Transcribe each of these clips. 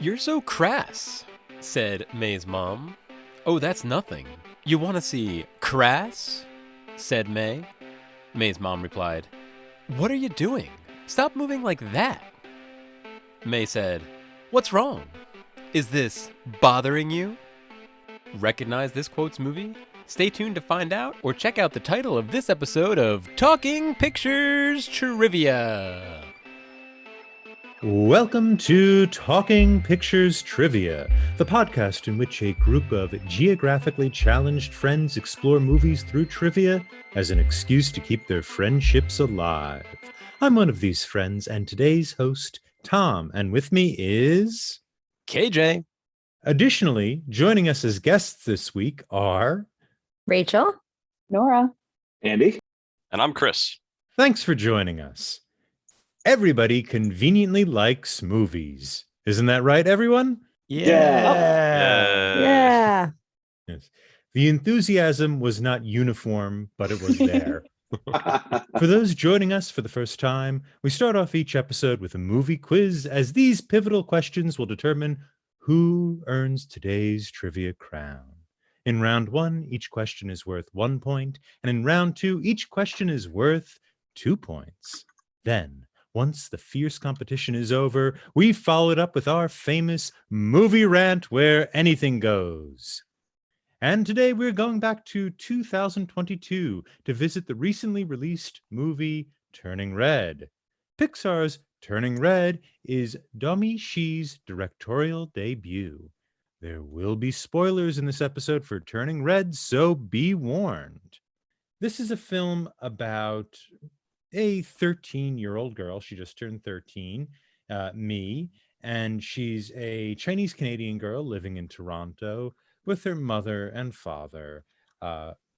You're so crass, said May's mom. Oh, that's nothing. You want to see crass? Said May. May's mom replied, What are you doing? Stop moving like that. May said, What's wrong? Is this bothering you? Recognize this quote's movie? Stay tuned to find out, or check out the title of this episode of Talking Pictures Trivia. Welcome to Talking Pictures Trivia, the podcast in which a group of geographically challenged friends explore movies through trivia as an excuse to keep their friendships alive. I'm one of these friends and today's host, Tom, and with me is... KJ. Additionally, joining us as guests this week are... Rachel. Nora. Andy. And I'm Chris. Thanks for joining us. Everybody conveniently likes movies. Isn't that right, everyone? Yeah. Yes. The enthusiasm was not uniform, but it was there. For those joining us for the first time, we start off each episode with a movie quiz, as these pivotal questions will determine who earns today's trivia crown. In round 1, each question is worth 1 point, and in round 2, each question is worth 2 points. Then, once the fierce competition is over, we follow it up with our famous movie rant where anything goes. And today we're going back to 2022 to visit the recently released movie Turning Red. Pixar's Turning Red is Domee Shi's directorial debut. There will be spoilers in this episode for Turning Red, so be warned. This is a film about a 13-year-old girl. She just turned 13, me, and she's a Chinese-Canadian girl living in Toronto with her mother and father,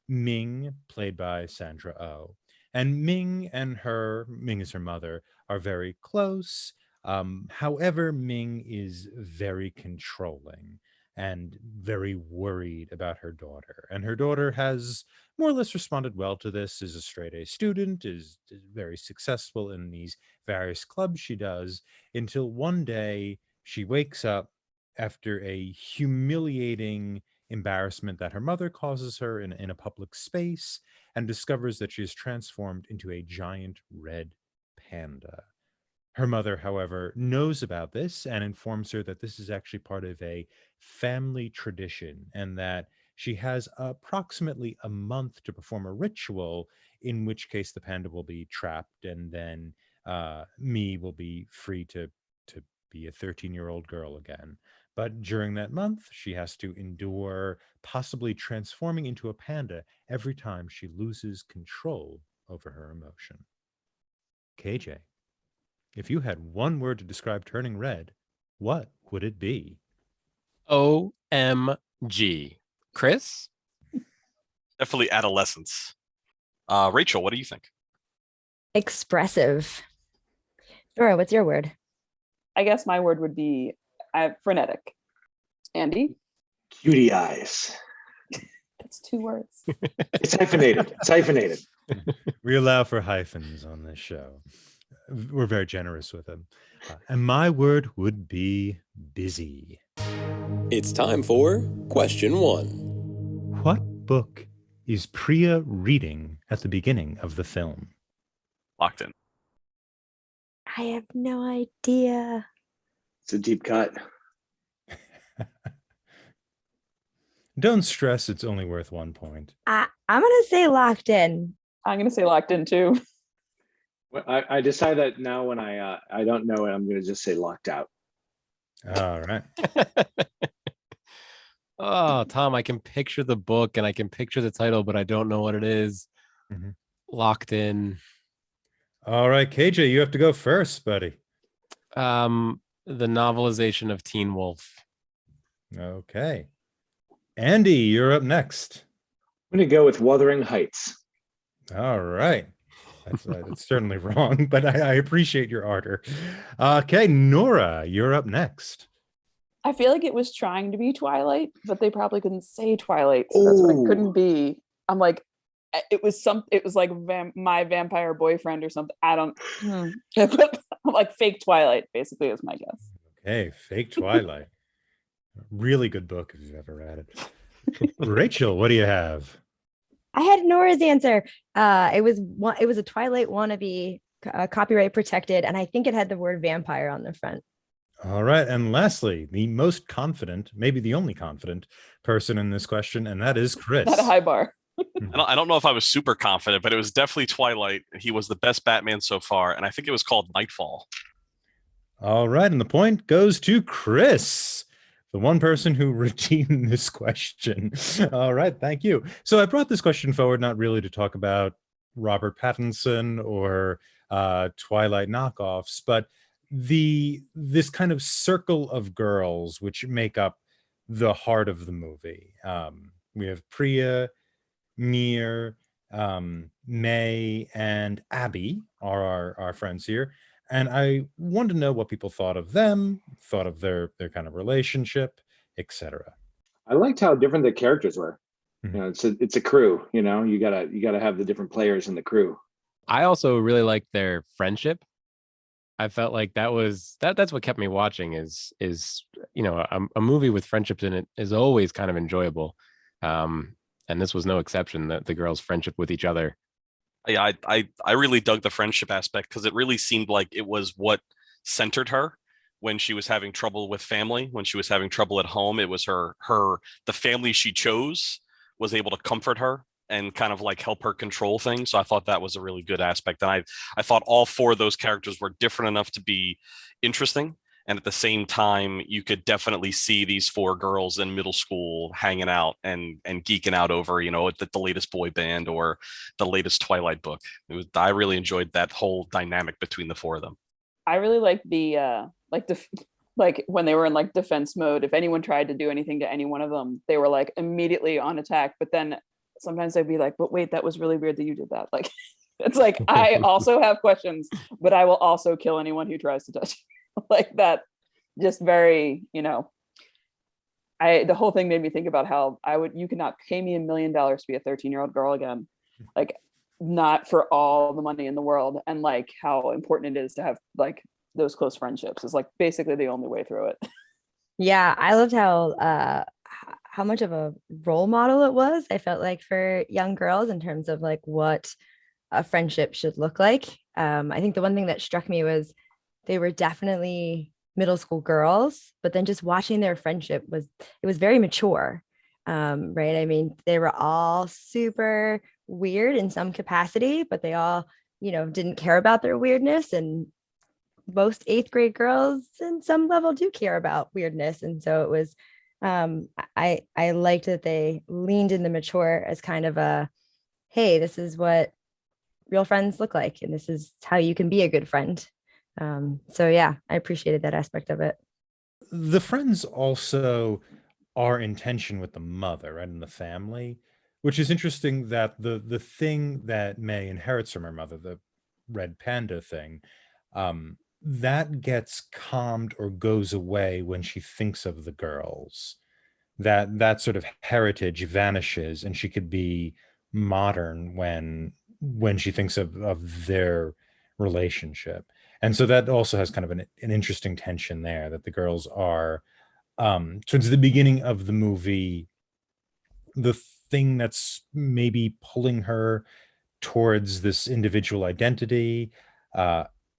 Ming, played by Sandra Oh. And Ming is her mother, are very close. However, Ming is very controlling and very worried about her daughter. And her daughter has more or less responded well to this, is a straight-A student, is very successful in these various clubs she does, until one day she wakes up after a humiliating embarrassment that her mother causes her in a public space, and discovers that she is transformed into a giant red panda. Her mother, however, knows about this and informs her that this is actually part of a family tradition, and that she has approximately a month to perform a ritual, in which case the panda will be trapped, and then me will be free to be a 13-year-old girl again. But during that month, she has to endure possibly transforming into a panda every time she loses control over her emotion. KJ, if you had one word to describe Turning Red, what would it be? OMG. Chris? Definitely adolescence. Rachel, what do you think? Expressive. Nora, what's your word? I guess my word would be frenetic. Andy? Cutie eyes. That's 2 words. It's hyphenated. We allow for hyphens on this show. We're very generous with them. And my word would be busy. It's time for question 1. What book is Priya reading at the beginning of the film? Locked in. I have no idea. It's a deep cut. Don't stress, it's only worth 1 point. I'm going to say locked in. I'm going to say locked in too. Well, I decide that now when I don't know it, I'm going to just say locked out. All right. Oh, Tom, I can picture the book and I can picture the title, but I don't know what it is. Mm-hmm. Locked in. All right, KJ, you have to go first, buddy. The novelization of Teen Wolf. Okay. Andy, you're up next. I'm going to go with Wuthering Heights. All right. That's certainly wrong, but I appreciate your ardor. Okay, Nora, you're up next. I feel like it was trying to be Twilight, but they probably couldn't say Twilight, so that's what it couldn't be. I'm like, it was like My Vampire Boyfriend or something. I don't. But I'm like fake Twilight, basically, is my guess. Okay, Fake Twilight. Really good book if you've ever read it. Rachel, what do you have? I had Nora's answer. It was a Twilight wannabe, copyright protected, and I think it had the word vampire on the front. All right. And lastly, the most confident, maybe the only confident person in this question, and that is Chris. Not a high bar. I don't know if I was super confident, but it was definitely Twilight. He was the best Batman so far, and I think it was called Nightfall. All right. And the point goes to Chris, the one person who redeemed this question. All right. Thank you. So I brought this question forward not really to talk about Robert Pattinson or Twilight knockoffs, but this kind of circle of girls which make up the heart of the movie. We have Priya, Mir, May, and Abby are our friends here. And I wanted to know what people thought of them, thought of their kind of relationship, etc. I liked how different the characters were. Mhm. You know, it's a crew. You know, you gotta have the different players in the crew. I also really liked their friendship. I felt like that's what kept me watching is a movie with friendships in it is always kind of enjoyable. And this was no exception, that the girls' friendship with each other. Yeah, I really dug the friendship aspect because it really seemed like it was what centered her when she was having trouble with family, when she was having trouble at home. It was the family she chose was able to comfort her and kind of like help her control things. So I thought that was a really good aspect. And I thought all four of those characters were different enough to be interesting. And at the same time, you could definitely see these four girls in middle school hanging out and geeking out over, the latest boy band or the latest Twilight book. I really enjoyed that whole dynamic between the four of them. I really like the like when they were in like defense mode. If anyone tried to do anything to any one of them, they were like immediately on attack. But then sometimes they'd be like, "But wait, that was really weird that you did that." Like, it's like I also have questions, but I will also kill anyone who tries to touch you. Like that. Just very, the whole thing made me think about how you could not pay me $1 million to be a 13-year-old girl again. Like, not for all the money in the world. And like how important it is to have like those close friendships is like basically the only way through it. Yeah, I loved how much of a role model it was. I felt like for young girls in terms of like what a friendship should look like. I think the one thing that struck me was they were definitely middle school girls, but then just watching their friendship was very mature. Right. I mean, they were all super weird in some capacity, but they all, didn't care about their weirdness. And most 8th grade girls in some level do care about weirdness. And so it was, I liked that they leaned in the mature as kind of a, hey, this is what real friends look like. And this is how you can be a good friend. So yeah, I appreciated that aspect of it. The friends also are in tension with the mother, right, and the family, which is interesting that the thing that May inherits from her mother, the red panda thing, that gets calmed or goes away when she thinks of the girls. That sort of heritage vanishes, and she could be modern when she thinks of their relationship. And so that also has kind of an interesting tension there, that the girls are towards the beginning of the movie, the thing that's maybe pulling her towards this individual identity,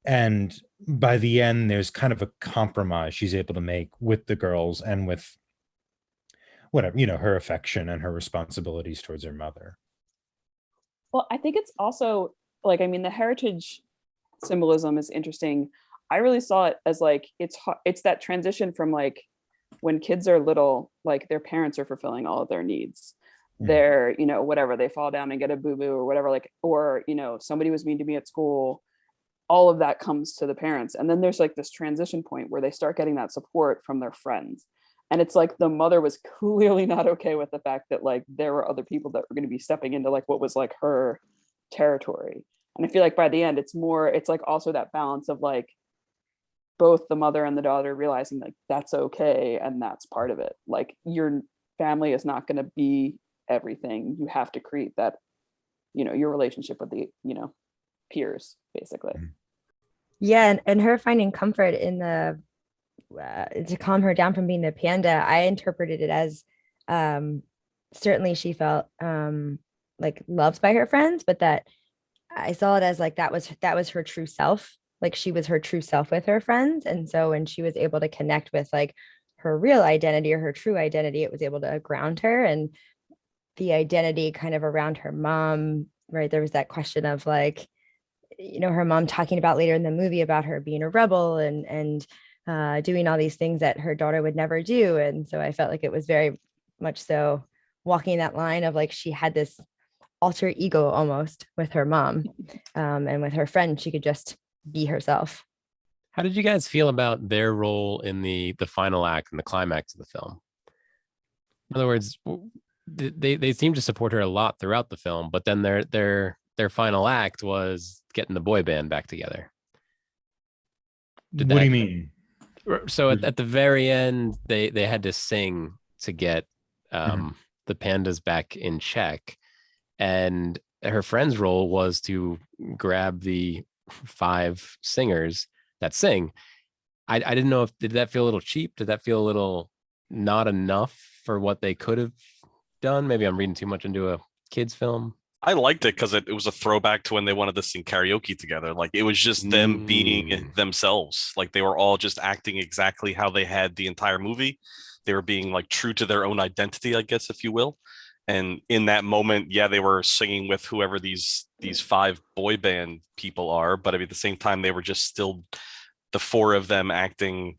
and by the end there's kind of a compromise she's able to make with the girls and with whatever, her affection and her responsibilities towards her mother. Well, I think it's also like, I mean, the heritage symbolism is interesting. I really saw it as like it's that transition from like when kids are little, like their parents are fulfilling all of their needs. They're, whatever, they fall down and get a boo-boo or whatever, like, or, somebody was mean to me at school. All of that comes to the parents. And then there's like this transition point where they start getting that support from their friends. And it's like the mother was clearly not okay with the fact that like there were other people that were going to be stepping into like what was like her territory. And I feel like by the end, it's like also that balance of like both the mother and the daughter realizing like that's okay and that's part of it. Like your family is not going to be everything. You have to create that, your relationship with the, peers, basically. Yeah, and her finding comfort in the to calm her down from being the panda, I interpreted it as certainly she felt like loved by her friends, but that I saw it as like that was her true self. Like she was her true self with her friends. And so when she was able to connect with like her real identity or her true identity, it was able to ground her. And the identity kind of around her mom, right? There was that question of like, her mom talking about later in the movie about her being a rebel and doing all these things that her daughter would never do. And so I felt like it was very much so walking that line of like she had this alter ego almost with her mom, and with her friend she could just be herself. How did you guys feel about their role in the final act and the climax of the film? In other words, they seem to support her a lot throughout the film, but then their final act was getting the boy band back together. What do you mean? So at the very end, they had to sing to get the pandas back in check, and her friend's role was to grab the 5 singers that sing. I didn't know did that feel a little cheap? Did that feel a little not enough for what they could have done? Maybe I'm reading too much into a kids film. I liked it because it was a throwback to when they wanted to sing karaoke together. Like it was just them being themselves. Like they were all just acting exactly how they had the entire movie. They were being like true to their own identity, I guess, if you will. And in that moment, yeah, they were singing with whoever these 5 boy band people are. But I mean, at the same time, they were just still the 4 of them acting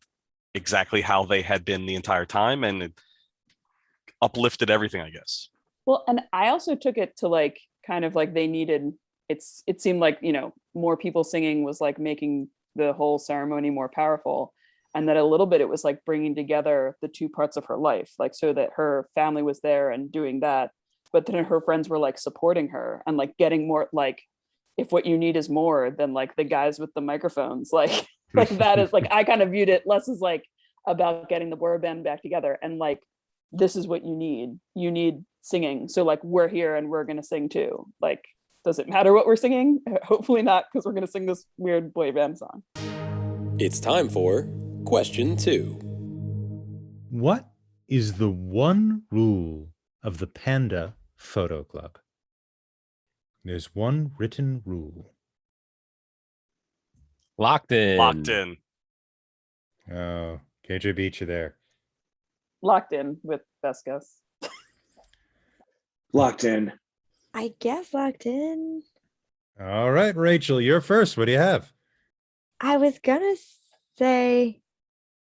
exactly how they had been the entire time. And it uplifted everything, I guess. Well, and I also took it to like kind of like they needed it seemed like, more people singing was like making the whole ceremony more powerful. And that a little bit it was like bringing together the 2 parts of her life, like so that her family was there and doing that, but then her friends were like supporting her and like getting more like, if what you need is more than like the guys with the microphones, like that is like, I kind of viewed it less as like about getting the boy band back together and like, this is what you need singing. So like, we're here and we're going to sing too. Like, does it matter what we're singing? Hopefully not, because we're going to sing this weird boy band song. It's time for question 2. What is the one rule of the Panda Photo Club? There's one written rule. Locked in. Locked in. Oh, KJ beat you there. Locked in with best guess. Locked in. I guess locked in. All right, Rachel, you're first. What do you have? I was gonna say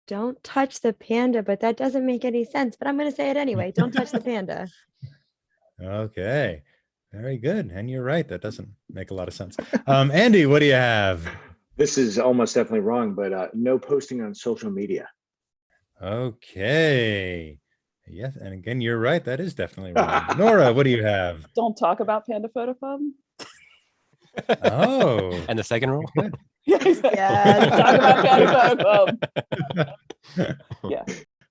don't touch the panda, but that doesn't make any sense. But I'm gonna say it anyway. Don't touch the panda. Okay, very good. And you're right. That doesn't make a lot of sense. Andy, what do you have? This is almost definitely wrong, but no posting on social media. Okay. Yes, and again, you're right. That is definitely wrong. Nora, what do you have? Don't talk about Panda Photo Club. Oh. And the second rule? Good. Yeah, exactly. Yeah. Talk about Panda Photo Club. Yeah.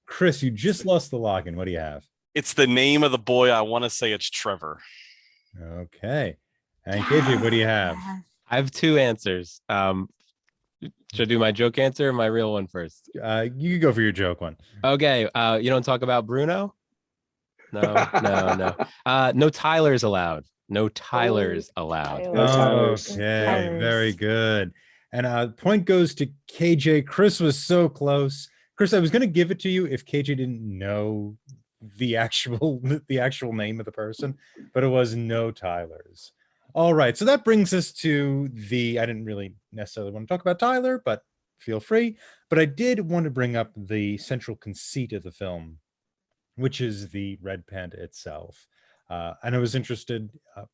Chris, you just lost the login. What do you have? It's the name of the boy. I want to say it's Trevor. Okay. And KJ, what do you have? I have 2 answers. Should I do my joke answer or my real one first? You can go for your joke one. Okay. You don't talk about Bruno? No. No Tylers allowed. No Tylers allowed. Tylers. Okay, Tylers. very good. And point goes to KJ. Chris was so close. Chris, I was going to give it to you if KJ didn't know the actual name of the person, but it was no Tylers. All right, so that brings us to I didn't really necessarily want to talk about Tyler, but feel free. But I did want to bring up the central conceit of the film, which is the red panda itself. And I was interested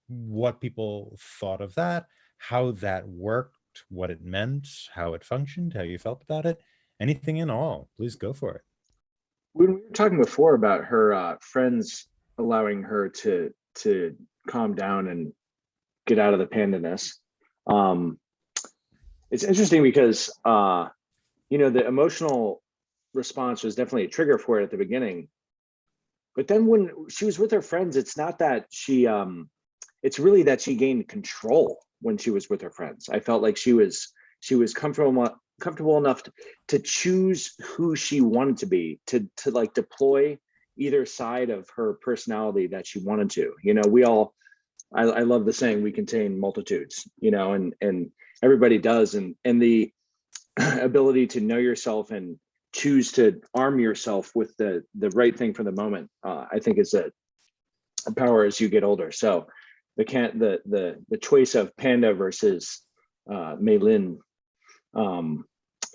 what people thought of that, how that worked, what it meant, how it functioned, how you felt about it. Anything in all, please go for it. When we were talking before about her friends allowing her to calm down and get out of the pandaness, it's interesting because the emotional response was definitely a trigger for it at the beginning. But then when she was with her friends, it's not that it's really that she gained control when she was with her friends. I felt like she was comfortable comfortable enough to choose who she wanted to be, to like deploy either side of her personality that she wanted to. You know, I love the saying, we contain multitudes, you know, and everybody does. And the ability to know yourself and choose to arm yourself with the right thing for the moment, I think is a power as you get older. So the choice of Panda versus Mei Lin,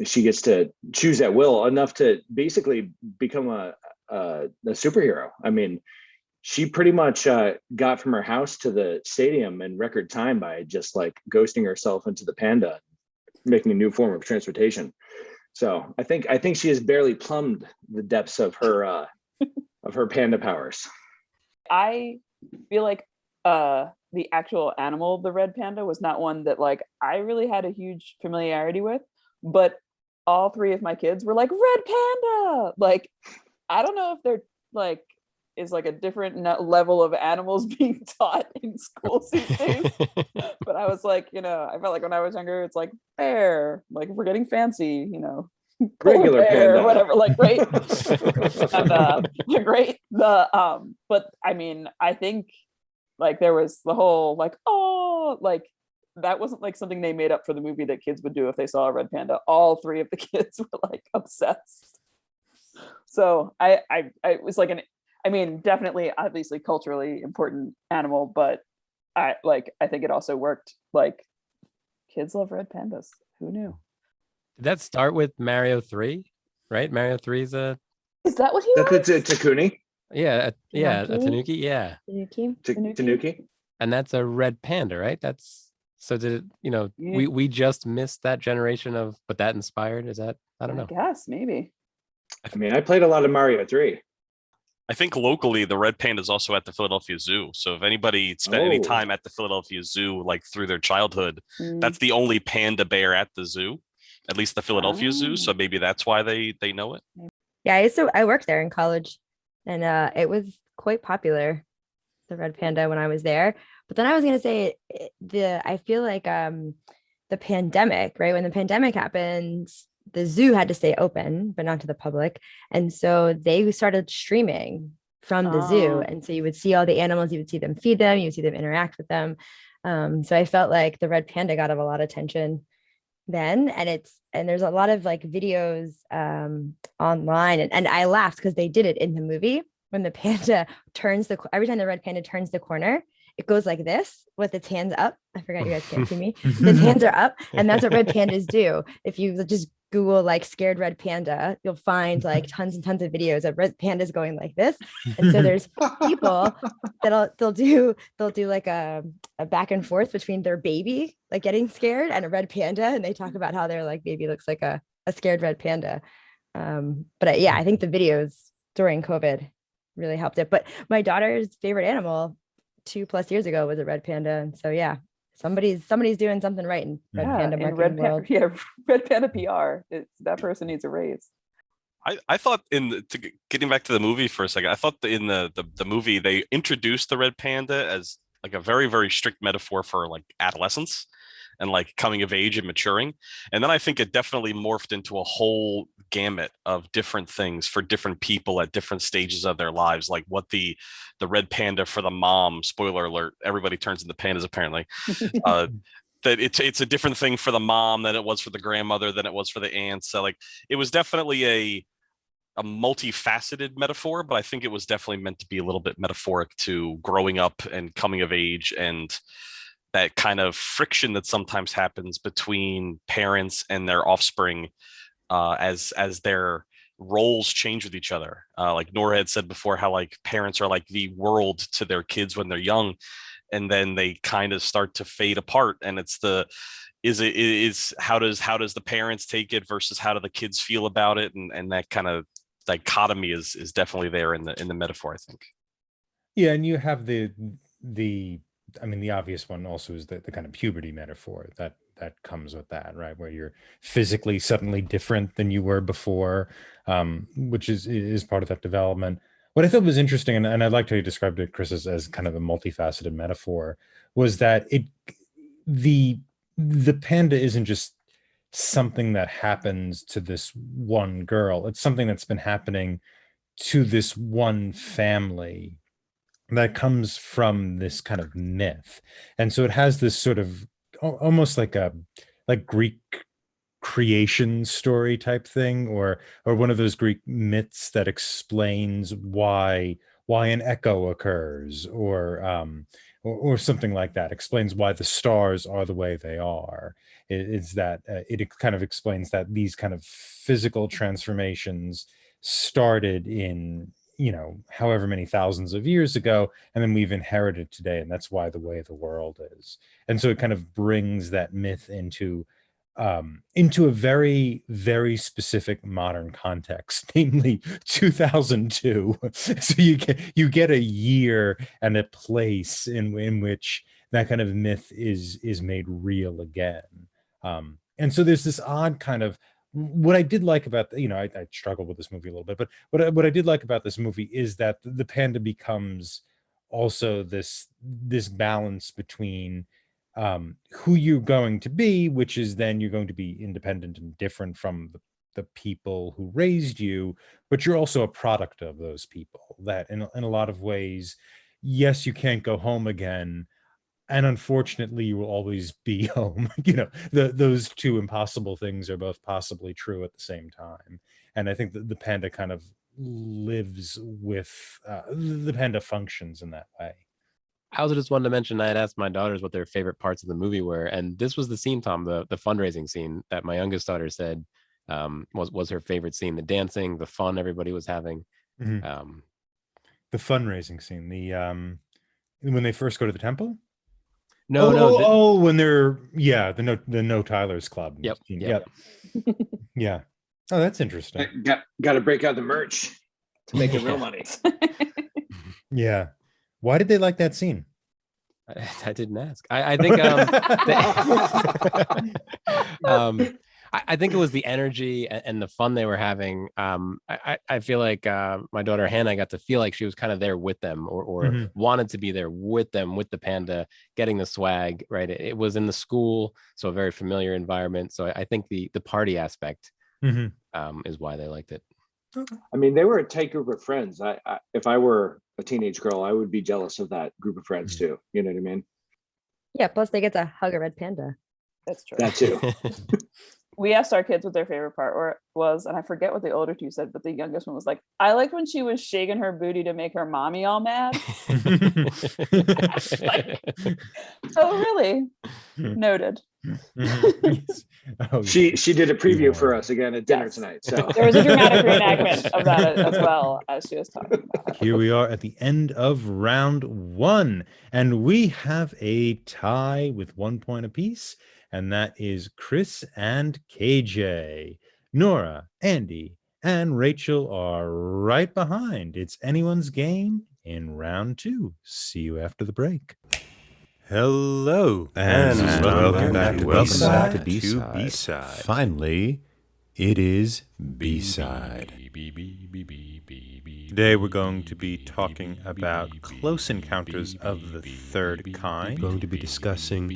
she gets to choose at will enough to basically become a superhero. I mean, she pretty much got from her house to the stadium in record time by just like ghosting herself into the Panda, making a new form of transportation. So I think she has barely plumbed the depths of her Panda powers. I feel like the actual animal, the red panda, was not one that like I really had a huge familiarity with, but all three of my kids were like, red panda. Like, I don't know if they're like, is like a different level of animals being taught in schools these days. But I was like, you know, I felt like when I was younger, it's like bear, like if we're getting fancy, you know, regular bear, panda, whatever, like great. And great. But I mean, I think like there was the whole like, oh, like that wasn't like something they made up for the movie that kids would do if they saw a red panda. All three of the kids were like obsessed. So I was like I mean, definitely, obviously, culturally important animal, but I think it also worked. Like, kids love red pandas. Who knew? Did that start with Mario 3? Right? Mario 3 is a... Is that what he was? That's a Takuni. Yeah, a Tanuki, yeah. Tanuki. And that's a red panda, right? That's... So did it, you know, we just missed that generation of what that inspired? Is that... I don't know. I guess, maybe. I mean, I played a lot of Mario 3. I think locally the red panda is also at the Philadelphia Zoo. So if anybody spent any time at the Philadelphia Zoo, like through their childhood, that's the only panda bear at the zoo, at least the Philadelphia Zoo. So maybe that's why they know it. Yeah, I worked there in college, and it was quite popular, the red panda, when I was there. But then I was gonna say I feel like the pandemic, right? When the pandemic happened, the zoo had to stay open, but not to the public. And so they started streaming from the zoo. And so you would see all the animals, you would see them feed them, you would see them interact with them. So I felt like the red panda got a lot of attention then. And there's a lot of like videos online. And I laughed because they did it in the movie when the panda every time the red panda turns the corner, it goes like this with its hands up. I forgot you guys can't see me. Its hands are up, and that's what red pandas do. If you just Google like scared red panda, you'll find like tons and tons of videos of red pandas going like this. And so there's people they'll do like a back and forth between their baby like getting scared and a red panda, and they talk about how their like baby looks like a scared red panda. But I think the videos during COVID really helped it. But my daughter's favorite animal 2+ years ago was a red panda, and so somebody's doing something right in red panda marketing world. Red panda PR. That person needs a raise. I thought getting back to the movie for a second, I thought in the movie they introduced the red panda as like a very, very strict metaphor for like adolescence and like coming of age and maturing. And then I think it definitely morphed into a whole gamut of different things for different people at different stages of their lives. Like what the red panda for the mom, spoiler alert, everybody turns into pandas apparently. That it's a different thing for the mom than it was for the grandmother, than it was for the aunt. So like it was definitely a multifaceted metaphor, but I think it was definitely meant to be a little bit metaphoric to growing up and coming of age and that kind of friction that sometimes happens between parents and their offspring as their roles change with each other. Like Nora had said before, how like parents are like the world to their kids when they're young, and then they kind of start to fade apart. And it's how does the parents take it versus how do the kids feel about it, and that kind of dichotomy is definitely there in the metaphor, I think. Yeah, and you have the I mean, the obvious one also is the kind of puberty metaphor that comes with that, right? Where you're physically suddenly different than you were before, which is part of that development. What I thought was interesting, and I liked how you described it, Chris, as kind of a multifaceted metaphor, was that the panda isn't just something that happens to this one girl. It's something that's been happening to this one family that comes from this kind of myth. And so it has this sort of almost like Greek creation story type thing, or one of those Greek myths that explains why an echo occurs, or something like that, explains why the stars are the way they are. It's that it kind of explains that these kind of physical transformations started in, however many thousands of years ago, and then we've inherited today, and that's why the way the world is. And so it kind of brings that myth into a very, very specific modern context, namely 2002. So you get a year and a place in which that kind of myth is made real again. And so there's this odd kind of, what I did like about, I struggled with this movie a little bit, but what I did like about this movie is that the panda becomes also this balance between who you're going to be, which is then you're going to be independent and different from the people who raised you, but you're also a product of those people. That in a lot of ways, yes, you can't go home again, and unfortunately, you will always be home. Those two impossible things are both possibly true at the same time. And I think that the panda kind of lives with the panda functions in that way. I also just wanted to mention, I had asked my daughters what their favorite parts of the movie were, and this was the scene, Tom, the fundraising scene that my youngest daughter said was her favorite scene. The dancing, the fun everybody was having. Mm-hmm. The fundraising scene, when they first go to the temple. When they're the No Tylers Club. Yep. Yeah. Oh, that's interesting. Got to break out the merch to make the real money. Yeah. Why did they like that scene? I didn't ask. I think I think it was the energy and the fun they were having. I feel like my daughter Hannah got to feel like she was kind of there with them, or wanted to be there with them, with the panda, getting the swag, right? It was in the school, so a very familiar environment. So I think the party aspect is why they liked it. I mean, they were a tight group of friends. If I were a teenage girl, I would be jealous of that group of friends too. You know what I mean? Yeah, plus they get to hug a red panda. That's true. That too. We asked our kids what their favorite part was, and I forget what the older two said, but the youngest one was like, I liked when she was shaking her booty to make her mommy all mad. Like, oh, really? Noted. She did a preview for us again at dinner tonight. So there was a dramatic reenactment of that as well as she was talking about. Here we are at the end of round one, and we have a tie with 1 point apiece, and that is Chris and KJ. Nora, Andy, and Rachel are right behind. It's anyone's game in round two. See you after the break. Hello, and welcome back to B-Side. Finally, it is B-Side. Today we're going to be talking about Close Encounters of the Third Kind. We're going to be discussing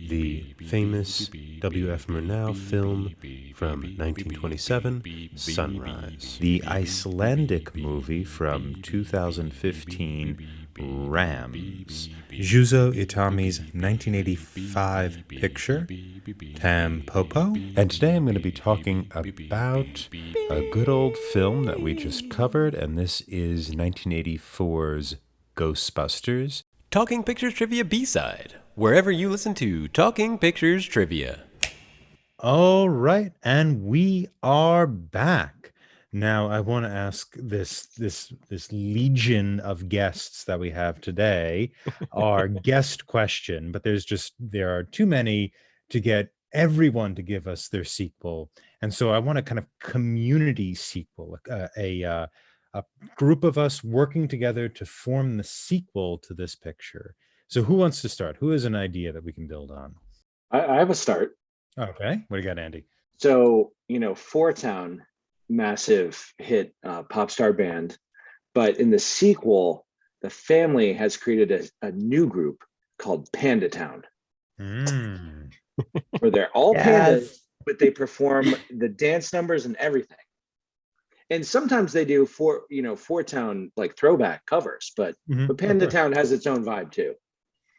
the famous W.F. Murnau film from 1927, Sunrise. The Icelandic movie from 2015, Rams. Juzo Itami's 1985 picture, Tampopo. And today I'm going to be talking about a good old film that we just covered, and this is 1984's Ghostbusters. Talking Pictures Trivia B-Side, wherever you listen to Talking Pictures Trivia. All right, and we are back. Now, I want to ask this legion of guests that we have today our guest question, but there are too many to get everyone to give us their sequel. And so I want a kind of community sequel, a group of us working together to form the sequel to this picture. So who wants to start? Who has an idea that we can build on? I have a start. Okay. What do you got, Andy? So, Four Town, massive hit pop star band, but in the sequel, the family has created a new group called Panda Town, where they're all pandas but they perform the dance numbers and everything. And sometimes they do Four Town like throwback covers, but Panda Town has its own vibe too.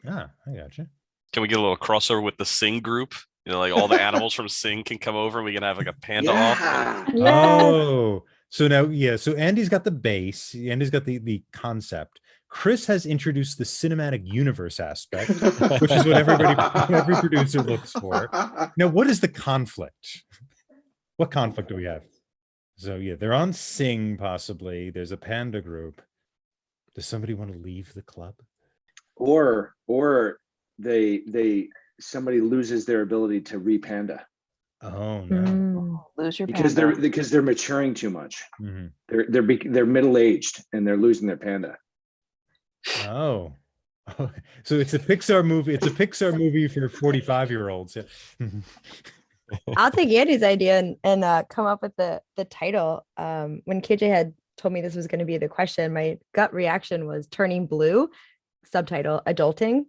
Ah, I gotcha. Can we get a little crossover with the Sing group? Like all the animals from Sing can come over and we can have like a panda off. Oh, so now, so Andy's got the base. Andy's got the concept. Chris has introduced the cinematic universe aspect, which is what every producer looks for. Now, what is the conflict? What conflict do we have? So they're on Sing, possibly. There's a panda group. Does somebody want to leave the club? Or somebody loses their ability to repanda. Oh no! Lose your panda. because they're maturing too much. They're middle-aged and they're losing their panda. Oh, so it's a Pixar movie. It's a Pixar movie for 45-year-olds. I'll take Andy's idea and come up with the title. When KJ had told me this was going to be the question, my gut reaction was Turning Blue, subtitle Adulting.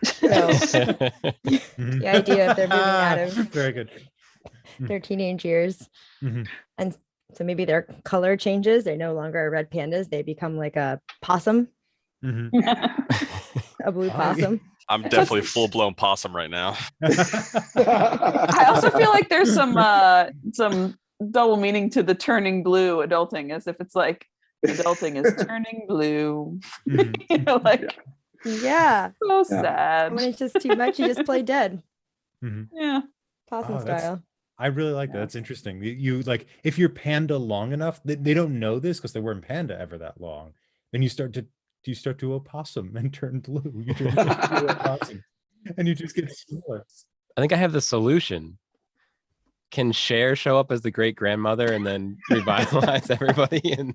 So the idea if they're moving out of very good their teenage years, and so maybe their color changes. They're no longer red pandas. They become like a possum, a blue possum. I'm definitely full-blown possum right now. I also feel like there's some double meaning to the turning blue adulting, as if it's like adulting is turning blue. Yeah. So sad. When it's just too much, you just play dead. Yeah. Possum style. I really like that. That's interesting. You like if you're panda long enough, they don't know this because they weren't panda ever that long. Then you start to opossum and turn blue. You turn to opossum, and you just get smaller. I think I have the solution. Can Cher show up as the great grandmother and then revitalize everybody? And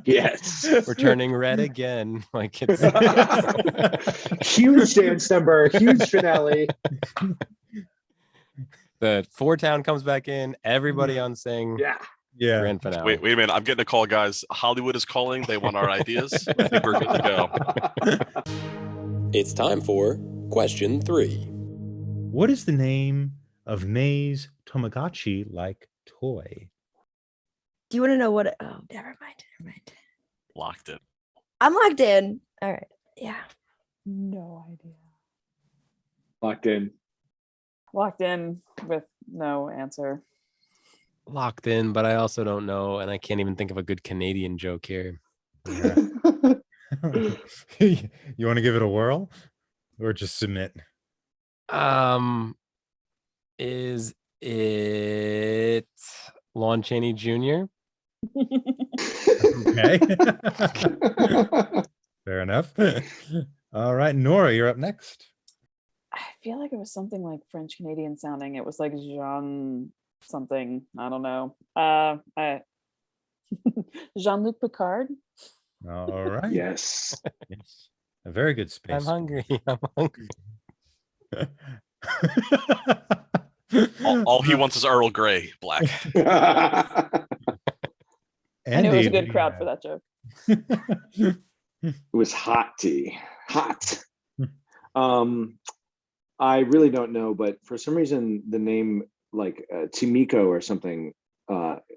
yes, we're turning red again. Like it's huge dance number, huge finale. The Four Town comes back in. Everybody on Sing. Yeah. Grand finale. Wait a minute. I'm getting a call, guys. Hollywood is calling. They want our ideas. I think we're good to go. It's time for question 3. What is the name of May's Tamagotchi-like toy? Do you want to know what? Oh, never mind. Locked in. I'm locked in. All right. Yeah. No idea. Locked in. Locked in with no answer. Locked in, but I also don't know, and I can't even think of a good Canadian joke here. Yeah. You want to give it a whirl, or just submit? Is it Lon Chaney Jr.? Okay. Fair enough. All right, Nora, you're up next. I feel like it was something like French Canadian sounding. It was like Jean something. I don't know. Jean-Luc Picard. All right. Yes. A very good space. I'm hungry. All he wants is Earl Grey, black. I knew it was a good crowd for that joke. It was hot tea. Hot. I really don't know, but for some reason the name like Timiko or something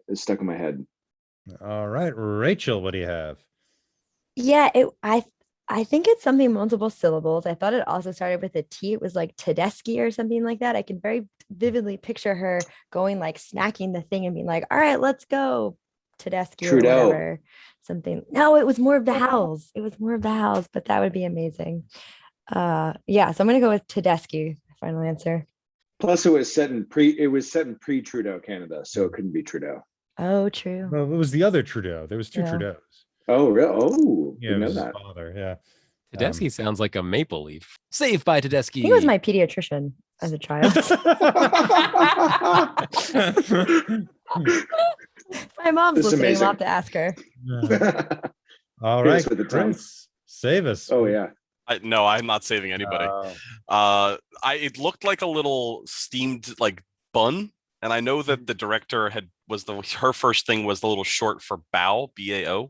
is stuck in my head. All right, Rachel, what do you have? Yeah, I think it's something multiple syllables. I thought it also started with a T. It was like Tedeschi or something like that. I can very vividly picture her going like smacking the thing and being like, "All right, let's go, Tedeschi," or whatever. Something. No, it was more of the howls. But that would be amazing. So I'm gonna go with Tedeschi. Final answer. Plus, it was set in pre-Trudeau Canada, so it couldn't be Trudeau. Oh, true. Well, it was the other Trudeau. There was two Trudeaus. Oh, really? Oh, Yeah, it was know his that. father. Yeah. Tedeschi sounds like a maple leaf. Saved by Tedeschi. He was my pediatrician as a child. My mom's This is listening. amazing. We'll have to ask her. All Hit right, us with the tongue. Chris, save us. Oh yeah. No, I'm not saving anybody. It looked like a little steamed like bun, and I know that the director her first thing was the little short for Bao, BAO.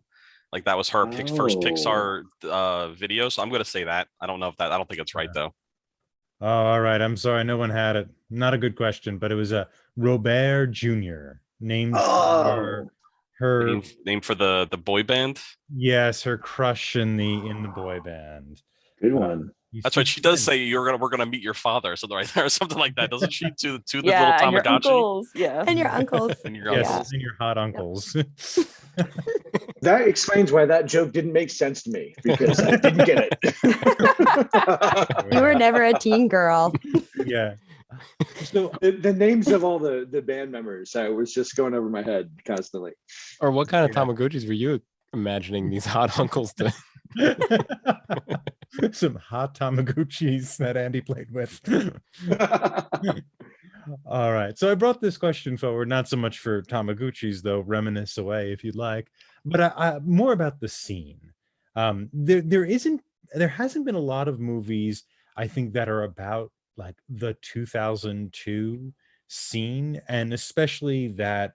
Like that was her first Pixar video. So I'm gonna say that. I don't know if I don't think it's right though. Oh, all right. I'm sorry. No one had it. Not a good question, but it was a Robert Jr. named for Oh, her. Name for the boy band. Yes, her crush in the boy band. good one. That's right. She does say we're gonna meet your father or something right there, or something like that, doesn't she? To the little Yeah, and your Tamagotchi uncles. Yeah. And your uncles. and your Yes, Yeah. uncles. and your hot uncles. That explains why that joke didn't make sense to me because I didn't get it. You were never a teen girl. Yeah. So the names of all the band members, I was just going over my head constantly. Or what kind of Yeah. Tamagotchis were you imagining these hot uncles to? Some hot Tamagotchis that Andy played with. All right. So I brought this question forward, not so much for Tamagotchis, though, reminisce away if you'd like, but I more about the scene. There hasn't been a lot of movies, I think, that are about like the 2002 scene, and especially that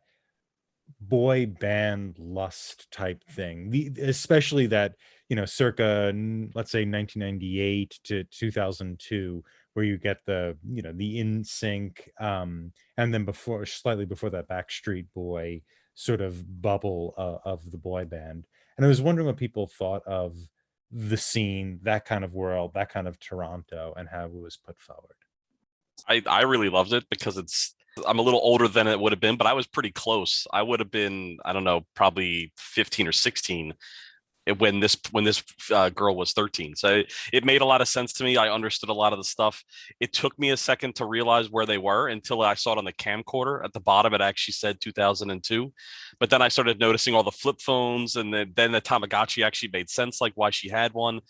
boy band lust type thing. Especially that, circa let's say 1998 to 2002, where you get the in sync, and then slightly before that, Backstreet Boy sort of bubble of the boy band. And I was wondering what people thought of the scene, that kind of world, that kind of Toronto, and how it was put forward. I really loved it because I'm a little older than it would have been, but I was pretty close. I would have been, I don't know, probably 15 or 16 when this girl was 13. So it made a lot of sense to me. I understood a lot of the stuff. It took me a second to realize where they were until I saw it on the camcorder at the bottom. It actually said 2002, but then I started noticing all the flip phones, and then the Tamagotchi actually made sense, like why she had one.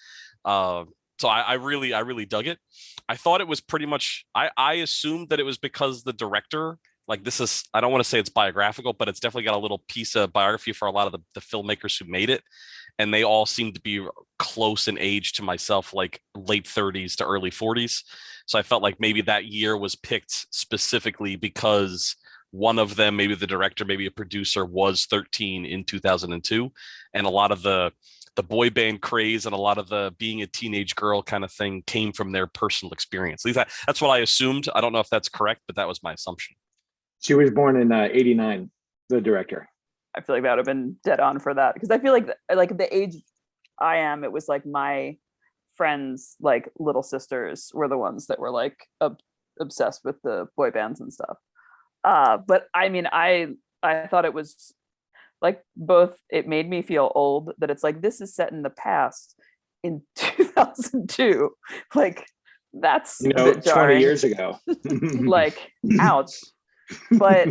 So I really dug it. I thought it was pretty much, I assumed that it was because the director, like, this is, I don't want to say it's biographical, but it's definitely got a little piece of biography for a lot of the filmmakers who made it. And they all seem to be close in age to myself, like late 30s to early 40s. So I felt like maybe that year was picked specifically because one of them, maybe the director, maybe a producer, was 13 in 2002. And a lot of the boy band craze and a lot of the being a teenage girl kind of thing came from their personal experience. At least that's what I assumed. I don't know if that's correct, but that was my assumption. She was born in 89, the director. I feel like that would have been dead on for that, because I feel like the age I am, it was like my friends, like little sisters, were the ones that were like obsessed with the boy bands and stuff. But I mean, I thought it was like both. It made me feel old that it's like, this is set in the past in 2002. Like, that's a bit 20 jarring. years ago. Like, ouch. But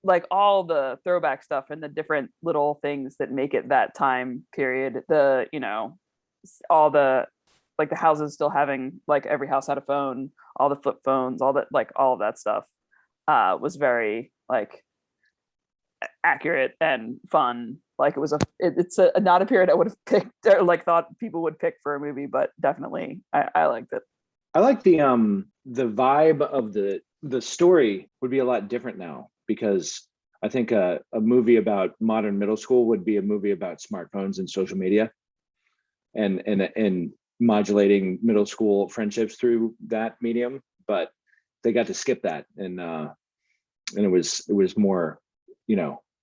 like all the throwback stuff and the different little things that make it that time period, all the, like, the houses still having, like, every house had a phone, all the flip phones, all that, like, all of that stuff was very, like, accurate and fun. Like, it's not a period I would have picked or like thought people would pick for a movie, but definitely I liked it. I like the vibe of the story would be a lot different now, because I think a movie about modern middle school would be a movie about smartphones and social media, and modulating middle school friendships through that medium. But they got to skip that, and it was more,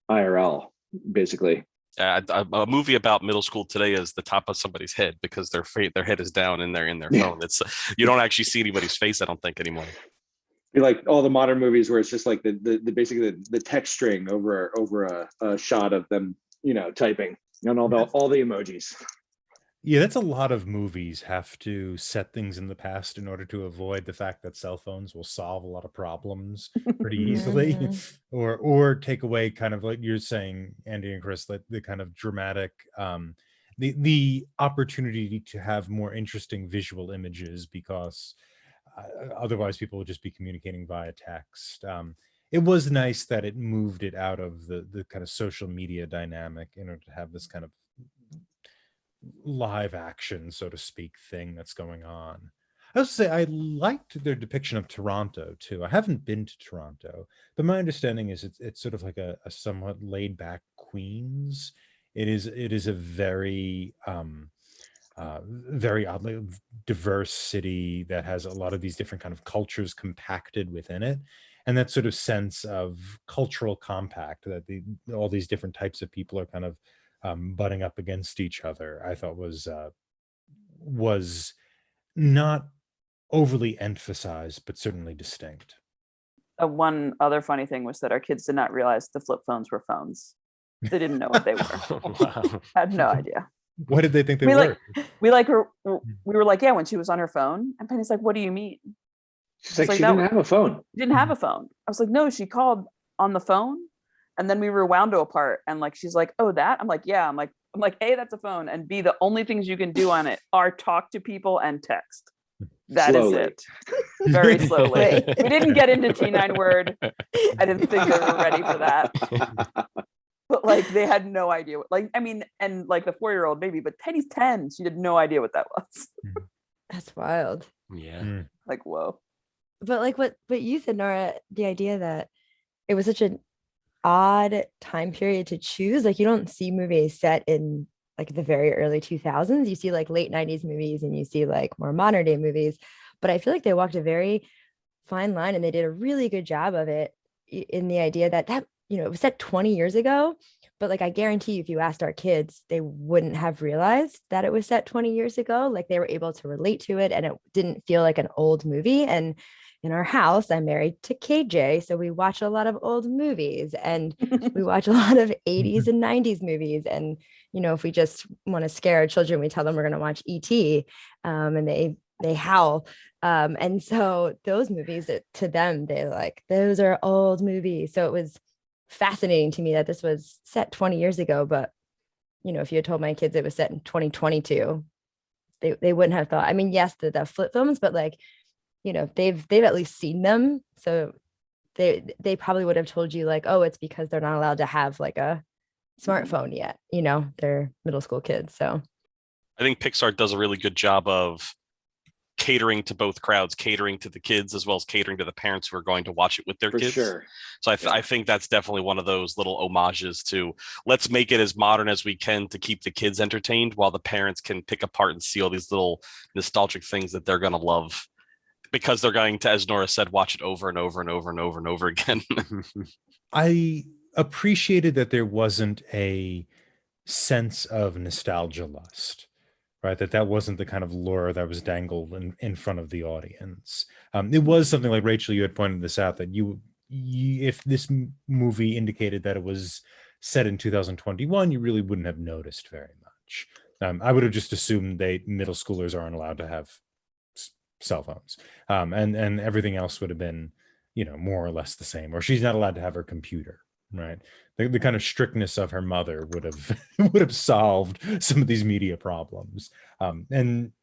IRL basically. A movie about middle school today is the top of somebody's head because their head is down and they're in their phone. It's, you don't actually see anybody's face, I don't think, anymore. Like all the modern movies where it's just like the basically the text string over a shot of them, typing, and all the emojis. Yeah, that's a lot of movies have to set things in the past in order to avoid the fact that cell phones will solve a lot of problems pretty easily, or take away, kind of like you're saying, Andy and Chris, like the kind of dramatic, the opportunity to have more interesting visual images, because otherwise people would just be communicating via text. It was nice that it moved it out of the kind of social media dynamic in order to have this kind of live action, so to speak, thing that's going on. I was to say, I liked their depiction of Toronto too. I haven't been to Toronto, but my understanding is it's sort of like a somewhat laid back Queens. It is a very very oddly diverse city that has a lot of these different kind of cultures compacted within it. And that sort of sense of cultural compact that all these different types of people are kind of butting up against each other, I thought was not overly emphasized, but certainly distinct. One other funny thing was that our kids did not realize the flip phones were phones. They didn't know what they were. Wow. Had no idea. What did they think they We were? we were like, yeah, when she was on her phone, and Penny's like, what do you mean? She's like, she didn't have a phone. She didn't have a phone. I was like, no, she called on the phone, and then we rewound to a part, and like she's like, oh, that? I'm like, yeah. I'm like, A, that's a phone, and B, the only things you can do on it are talk to people and text. That is Slowly. it. Very slowly. We didn't get into T9 word. I didn't think they were ready for that. But like they had no idea what, like, I mean, and like the 4-year-old maybe, but Penny's 10. She had no idea what that was. That's wild. Yeah. Like, whoa. But like what you said, Nora, the idea that it was such an odd time period to choose. Like you don't see movies set in like the very early 2000s. You see like late 90s movies and you see like more modern day movies. But I feel like they walked a very fine line and they did a really good job of it in the idea that it was set 20 years ago. But like I guarantee you, if you asked our kids, they wouldn't have realized that it was set 20 years ago. Like they were able to relate to it and it didn't feel like an old movie. And in our house, I'm married to KJ. So we watch a lot of old movies and we watch a lot of 80s and 90s movies. And, if we just want to scare our children, we tell them we're going to watch E.T. And they howl. And so those movies, to them, they like, those are old movies. So it was fascinating to me that this was set 20 years ago. But, if you had told my kids it was set in 2022, they wouldn't have thought. I mean, yes, the flip phones, but like, they've at least seen them. So they probably would have told you like, oh, it's because they're not allowed to have like a smartphone yet. They're middle school kids. So I think Pixar does a really good job of catering to both crowds, catering to the kids as well as catering to the parents who are going to watch it with their For kids. sure. So I think that's definitely one of those little homages to let's make it as modern as we can to keep the kids entertained while the parents can pick apart and see all these little nostalgic things that they're going to love because they're going to, as Nora said, watch it over and over and over and over and over again. I appreciated that there wasn't a sense of nostalgia lust, right? That wasn't the kind of lure that was dangled in front of the audience. It was something like, Rachel, you had pointed this out, that you if this movie indicated that it was set in 2021, you really wouldn't have noticed very much. I would have just assumed middle schoolers aren't allowed to have cell phones, and everything else would have been, more or less the same, or she's not allowed to have her computer, right? The kind of strictness of her mother would have solved some of these media problems, and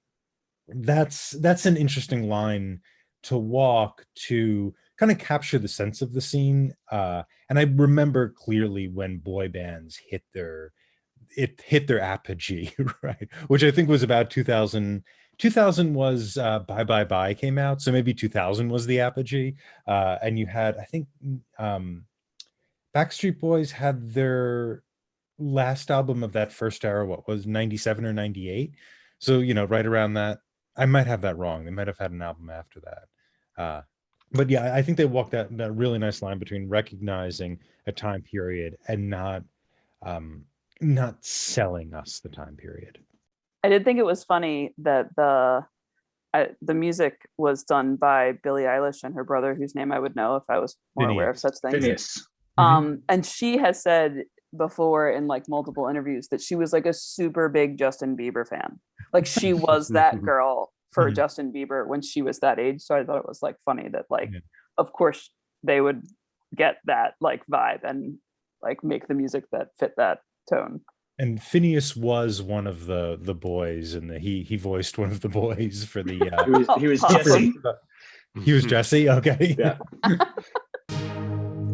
that's an interesting line to walk to kind of capture the sense of the scene. And I remember clearly when boy bands hit their apogee, right? Which I think was about 2000. 2000 was Bye Bye Bye came out, so maybe 2000 was the apogee. And you had, I think, Backstreet Boys had their last album of that first era, what was 97 or 98? So, right around that. I might have that wrong. They might have had an album after that. But yeah, I think they walked that really nice line between recognizing a time period and not selling us the time period. I did think it was funny that the music was done by Billie Eilish and her brother, whose name I would know if I was more aware of such things. Phineas. And she has said before in like multiple interviews that she was like a super big Justin Bieber fan. Like she was that girl for Justin Bieber when she was that age. So I thought it was like funny that like, of course they would get that like vibe and like make the music that fit that tone. And Phineas was one of the boys, and he voiced one of the boys for the. He was Jesse. He was Jesse. Okay. Yeah.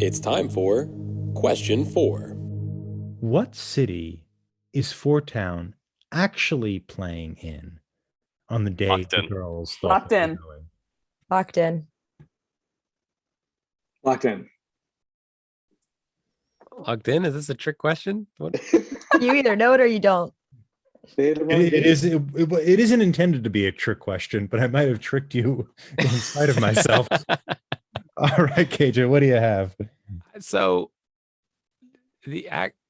It's time for question 4. What city is Fort Town actually playing in on the day the girls thought Locked they were in. going? Locked in. Locked in. Locked in? Is this a trick question? What? You either know it or you don't. They had the wrong It date. it isn't intended to be a trick question, but I might have tricked you in spite of myself. All right, KJ, what do you have? So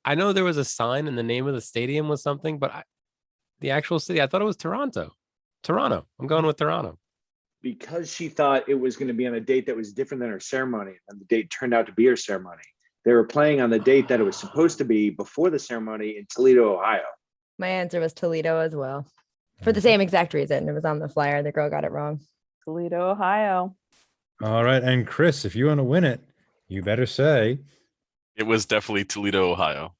I know there was a sign and the name of the stadium was something, but the actual city, I thought it was Toronto. Toronto. I'm going with Toronto. Because she thought it was going to be on a date that was different than her ceremony, and the date turned out to be her ceremony. They were playing on the date that it was supposed to be before the ceremony in Toledo, Ohio. My answer was Toledo as well. For the same exact reason. It was on the flyer. The girl got it wrong. Toledo, Ohio. All right, and Chris, if you want to win it, you better say. It was definitely Toledo, Ohio.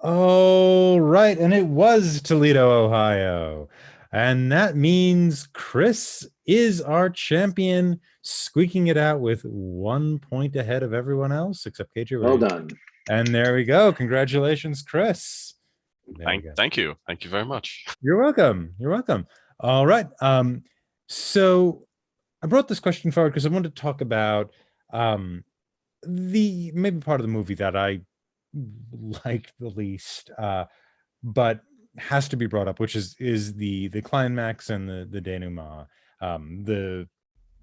Oh, right, and it was Toledo, Ohio. And that means Chris is our champion, squeaking it out with 1 point ahead of everyone else, except KJ. Well done. And there we go. Congratulations, Chris. Thank you. Thank you very much. You're welcome. You're welcome. All right. So I brought this question forward because I wanted to talk about the maybe part of the movie that I liked the least, but has to be brought up, which is the climax and the denouement, the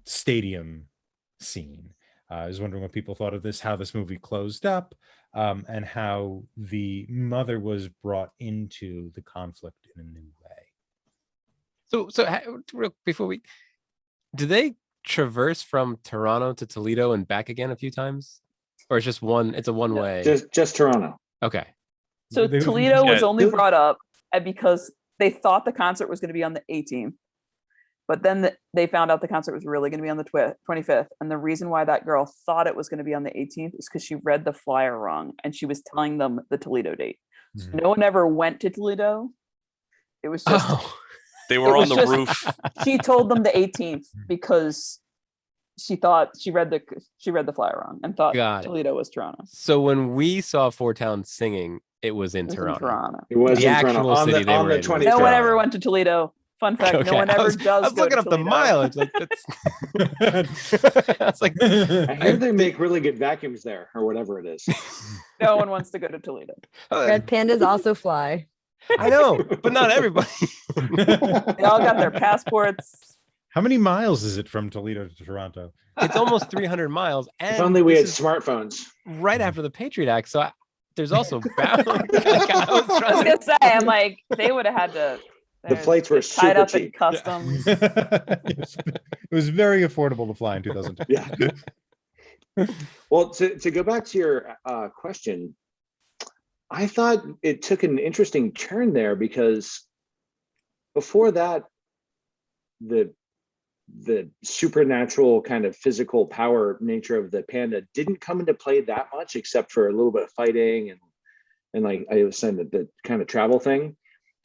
stadium scene. I was wondering what people thought of this, how this movie closed up, and how the mother was brought into the conflict in a new way. So before we, do they traverse from Toronto to Toledo and back again a few times, or it's just one? It's a one way. Just Toronto. Okay. So They- Toledo was Yeah. only brought up because they thought the concert was going to be on the 18th, but then they found out the concert was really going to be on the 25th. And the reason why that girl thought it was going to be on the 18th is because she read the flyer wrong and she was telling them the Toledo date. So no one ever went to Toledo. It was just They were It on was the just- roof. she told them the 18th because she thought she read the flyer wrong and thought Got it. Toledo was Toronto. So when we saw Four Towns singing, it was in It was in Toronto. Toronto. It was The in Toronto actual on city the, they on were the in was 25th. No one Toronto. ever went to Toledo. Fun fact, Okay, no one ever does I was go looking to up the Toledo. mileage. Like that's. I was like, I hear they make really good vacuums there, or whatever it is. No one wants to go to Toledo. Red pandas also fly. I know, but not everybody. They all got their passports. How many miles is it from Toledo to Toronto? It's almost 300 miles, and If only we had this is smartphones. right after the Patriot Act. So there's also bound. Like, I was I trying was to- gonna say, I'm like, they would have had to. The flights were tied super up in cheap. customs. It was very affordable to fly in 2002. Yeah. Well, to go back to your question, I thought it took an interesting turn there because before that, the supernatural kind of physical power nature of the panda didn't come into play that much, except for a little bit of fighting and like I was saying, the kind of travel thing.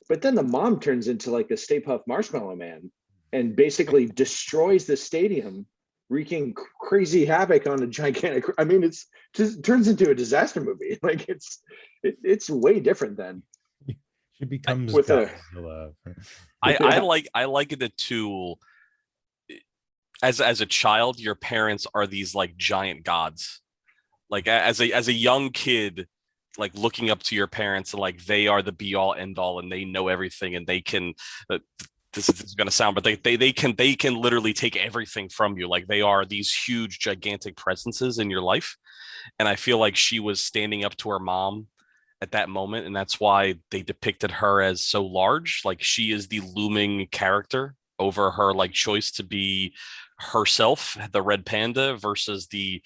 But then the mom turns into like the Stay Puft Marshmallow Man and basically destroys the stadium, wreaking crazy havoc on a gigantic. I mean, it's just turns into a disaster movie. Like it's way different than. She becomes With a- Godzilla. I liken it to as a child, your parents are these like giant gods. Like as a young kid, like looking up to your parents and like they are the be all end all and they know everything and they can this is going to sound, but they can literally take everything from you. Like they are these huge gigantic presences in your life. And I feel like she was standing up to her mom at that moment, and that's why they depicted her as so large. Like she is the looming character over her like choice to be herself, the red panda, versus the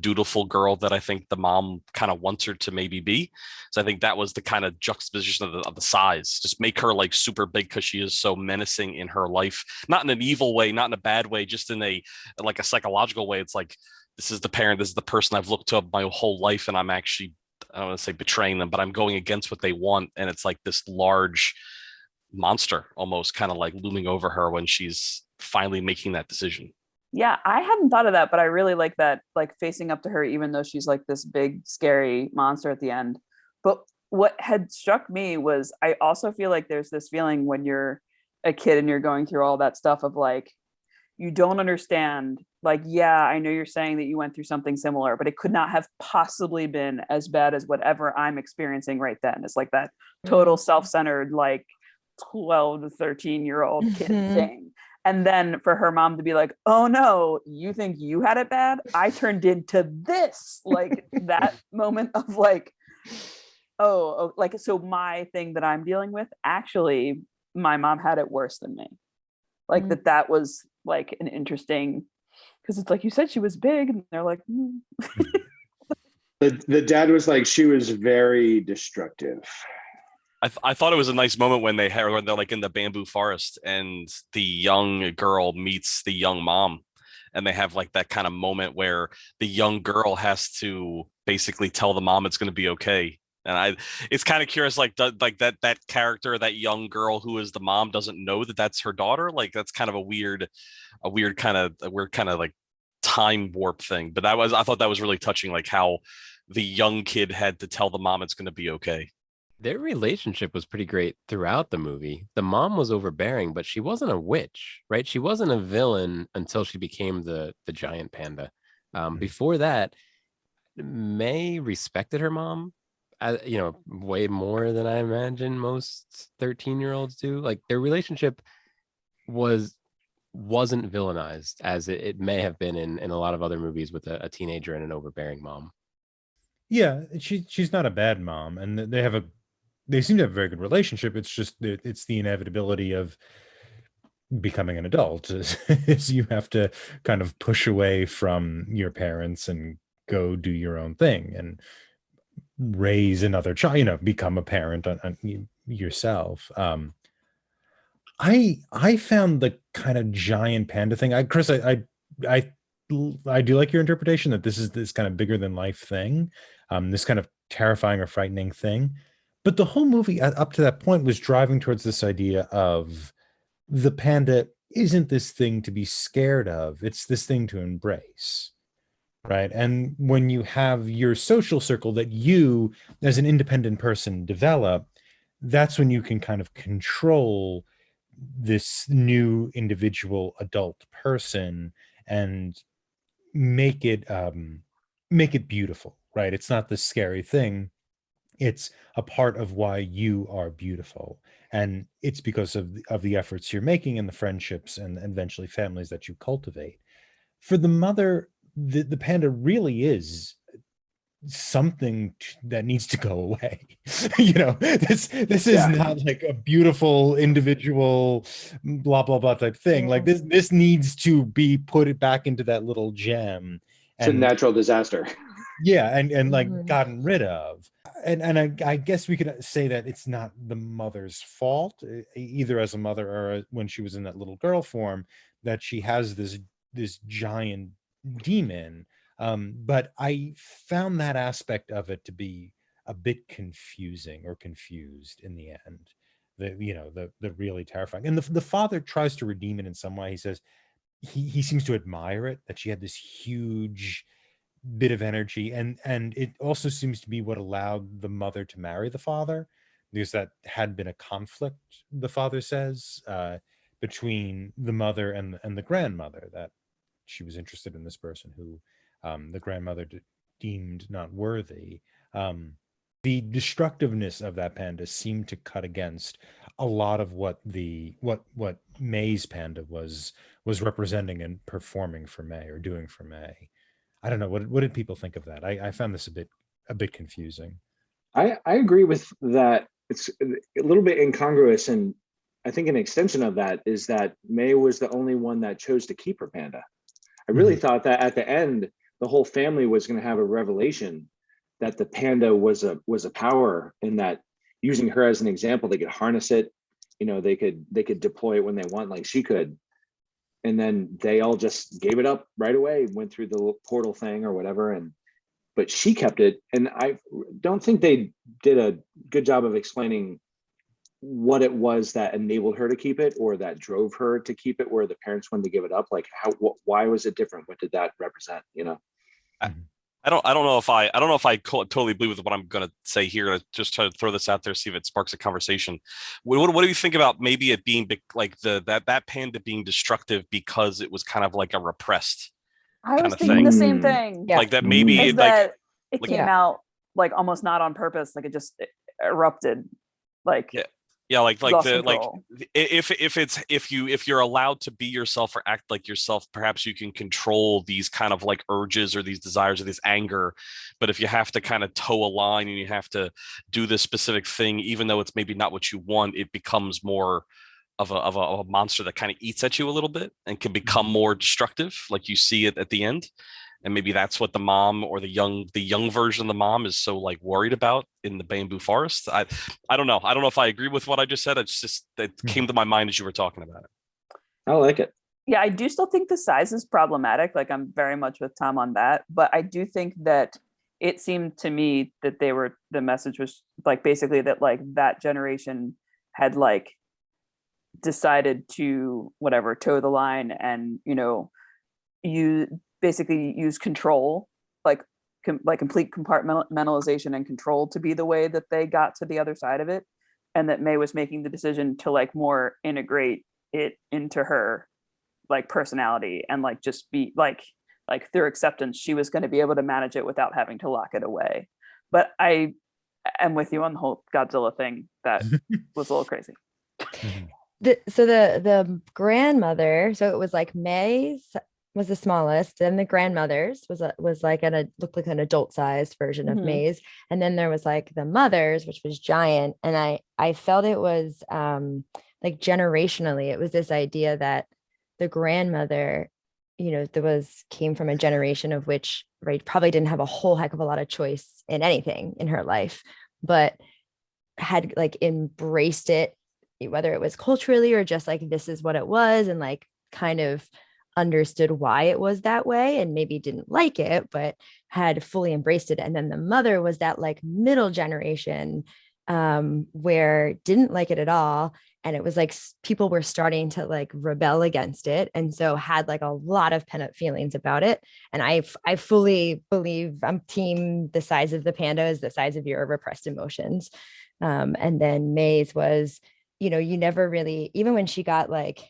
dutiful girl that I think the mom kind of wants her to maybe be. So I think that was the kind of juxtaposition of the size. Just make her like super big because she is so menacing in her life, not in an evil way, not in a bad way, just in a like a psychological way. It's like this is the parent, this is the person I've looked up my whole life, and I'm actually, I don't want to say betraying them, but I'm going against what they want. And it's like this large monster almost kind of like looming over her when she's finally making that decision. Yeah, I hadn't thought of that, but I really like that, like facing up to her, even though she's like this big, scary monster at the end. But what had struck me was I also feel like there's this feeling when you're a kid and you're going through all that stuff of like, you don't understand. Like, yeah, I know you're saying that you went through something similar, but it could not have possibly been as bad as whatever I'm experiencing right then. It's like that total self-centered, like 12 to 13-year-old kid Mhm. thing. And then for her mom to be like, oh no, you think you had it bad? I turned into this. Like that moment of like, oh, like, so my thing that I'm dealing with, actually, my mom had it worse than me. Like Mm. that was like an interesting, because it's like you said she was big, and they're like, The dad was like, she was very destructive. I thought it was a nice moment when they're like in the bamboo forest and the young girl meets the young mom, and they have like that kind of moment where the young girl has to basically tell the mom it's going to be okay. And it's kind of curious, like that character, that young girl who is the mom, doesn't know that that's her daughter. Like that's kind of a weird kind of like time warp thing. But I thought that was really touching, like how the young kid had to tell the mom it's going to be okay. Their relationship was pretty great throughout the movie. The mom was overbearing, but she wasn't a witch, right? She wasn't a villain until she became the giant panda. Before that, May respected her mom, way more than I imagine most 13-year-olds do. Like their relationship wasn't villainized as it may have been in a lot of other movies with a teenager and an overbearing mom. Yeah, she's not a bad mom, and they seem to have a very good relationship. It's just it's the inevitability of becoming an adult is you have to kind of push away from your parents and go do your own thing and raise another child, become a parent on yourself. I found the kind of giant panda thing. Chris, I I do like your interpretation that this is this kind of bigger than life thing, this kind of terrifying or frightening thing. But the whole movie up to that point was driving towards this idea of the panda isn't this thing to be scared of; it's this thing to embrace, right? And when you have your social circle that you, as an independent person, develop, that's when you can kind of control this new individual adult person and make it beautiful, right? It's not this scary thing. It's a part of why you are beautiful, and it's because of the efforts you're making and the friendships and eventually families that you cultivate. For the mother, the panda really is something that needs to go away. This is not like a beautiful individual blah blah blah type thing. Like this needs to be put it back into that little gem. It's a natural disaster. Yeah, and like gotten rid of. And I guess we could say that it's not the mother's fault, either as a mother or when she was in that little girl form, that she has this giant demon. But I found that aspect of it to be a bit confusing or confused in the end. The really terrifying. And the father tries to redeem it in some way. He says he seems to admire it, that she had this huge bit of energy, and it also seems to be what allowed the mother to marry the father, because that had been a conflict, the father says, between the mother and the grandmother, that she was interested in this person who the grandmother deemed not worthy. The destructiveness of that panda seemed to cut against a lot of what May's panda was representing and performing for May, or doing for May. I don't know. What did people think of that? I found this a bit confusing. I agree with that. It's a little bit incongruous, and I think an extension of that is that May was the only one that chose to keep her panda. I really thought that at the end, the whole family was going to have a revelation that the panda was a power, in that using her as an example, they could harness it. They could deploy it when they want, like she could. And then they all just gave it up right away, went through the portal thing or whatever. But she kept it. And I don't think they did a good job of explaining what it was that enabled her to keep it, or that drove her to keep it, where the parents wanted to give it up. Like why was it different? What did that represent? I don't know if I totally believe with what I'm going to say here. Just try to throw this out there, see if it sparks a conversation. What do you think about maybe it being like that panda being destructive because it was kind of like a repressed I kind was of thinking thing? the same thing. Like that maybe Is it that like it came out like almost not on purpose, like it just erupted. Like Yeah, like lost the like control. if you're allowed to be yourself or act like yourself, perhaps you can control these kind of like urges or these desires or this anger. But if you have to kind of toe a line and you have to do this specific thing, even though it's maybe not what you want, it becomes more of a monster that kind of eats at you a little bit and can become more destructive, like you see it at the end. And maybe that's what the mom or the young version of the mom is so like worried about in the bamboo forest. I don't know. I don't know if I agree with what I just said. It's just that came to my mind as you were talking about it. I like it. Yeah, I do still think the size is problematic. Like I'm very much with Tom on that, but I do think that it seemed to me that the message was like basically that like that generation had like decided to whatever toe the line and you basically use control, like complete compartmentalization and control to be the way that they got to the other side of it, and that May was making the decision to like more integrate it into her like personality and like just be like through acceptance she was going to be able to manage it without having to lock it away. But I am with you on the whole Godzilla thing. That was a little crazy. The grandmother, so it was like May's was the smallest, and the grandmother's was like looked like an adult sized version of May's, and then there was like the mother's, which was giant. And I felt it was like generationally it was this idea that the grandmother, came from a generation of which, right, probably didn't have a whole heck of a lot of choice in anything in her life, but had like embraced it, whether it was culturally or just like this is what it was, and like kind of understood why it was that way and maybe didn't like it but had fully embraced it. And then the mother was that like middle generation where didn't like it at all, and it was like people were starting to like rebel against it, and so had like a lot of pent-up feelings about it. And I fully believe I'm team the size of the panda is the size of your repressed emotions. And then May's was, you never really, even when she got like